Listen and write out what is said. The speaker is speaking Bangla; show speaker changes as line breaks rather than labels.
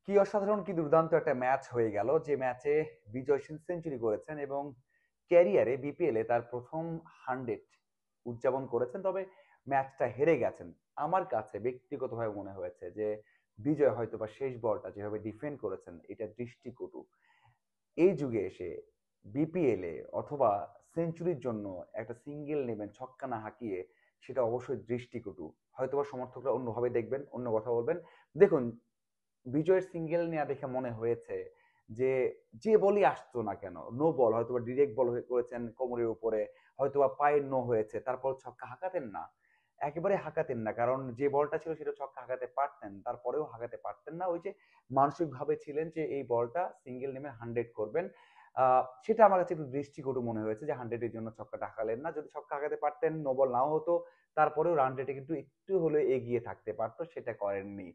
কি অসাধারণ, কি দুর্দান্ত একটা ম্যাচ হয়ে গেল, যে ম্যাচে বিজয় সেঞ্চুরি করেছেন এবং ক্যারিয়ারে বিপিএল এ তার প্রথম 100 উদযাপন করেছেন। তবে ম্যাচটা হেরে গেছেন। আমার কাছে ব্যক্তিগতভাবে মনে হয়েছে যে বিজয় হয়তোবা শেষ বলটা যেভাবে ডিফেন্ড করেছেন এটা দৃষ্টিকটু। এই যুগে এসে বিপিএল এ অথবা সেঞ্চুরির জন্য একটা সিঙ্গেল নেবেন ছক্কা না হাঁকিয়ে, সেটা অবশ্যই দৃষ্টিকটু। হয়তোবা সমর্থকরা অন্যভাবে দেখবেন, অন্য কথা বলবেন। দেখুন, বিজয়ের সিঙ্গেল নেওয়া দেখে মনে হয়েছে যে যে বলই আসতো না কেন, নো বল, হয়তোবা ডিরেক্ট বল করেছেন কোমরের উপরে, হয়তোবা পায়ের নো হয়েছে, তারপর ছক্কা হাঁকাতেন না। একেবারে হাঁকাতেন না, কারণ যে বলটা ছিল সেটা ছক্কা হাঁকাতে পারতেন, তারপরেও হাঁকাতে পারতেন না। ওই যে মানসিক ভাবে ছিলেন যে এই বলটা সিঙ্গেল নেমে 100 করবেন। সেটা আমার কাছে একটু দৃষ্টিকটু মনে হয়েছে যে 100-এর জন্য ছক্কাটা হাঁকালেন না। যদি ছক্কা হাঁকাতে পারতেন, নো বল নাও হতো, তারপরেও রান রেটে কিন্তু একটু হলেও এগিয়ে থাকতে পারতো, সেটা করেননি।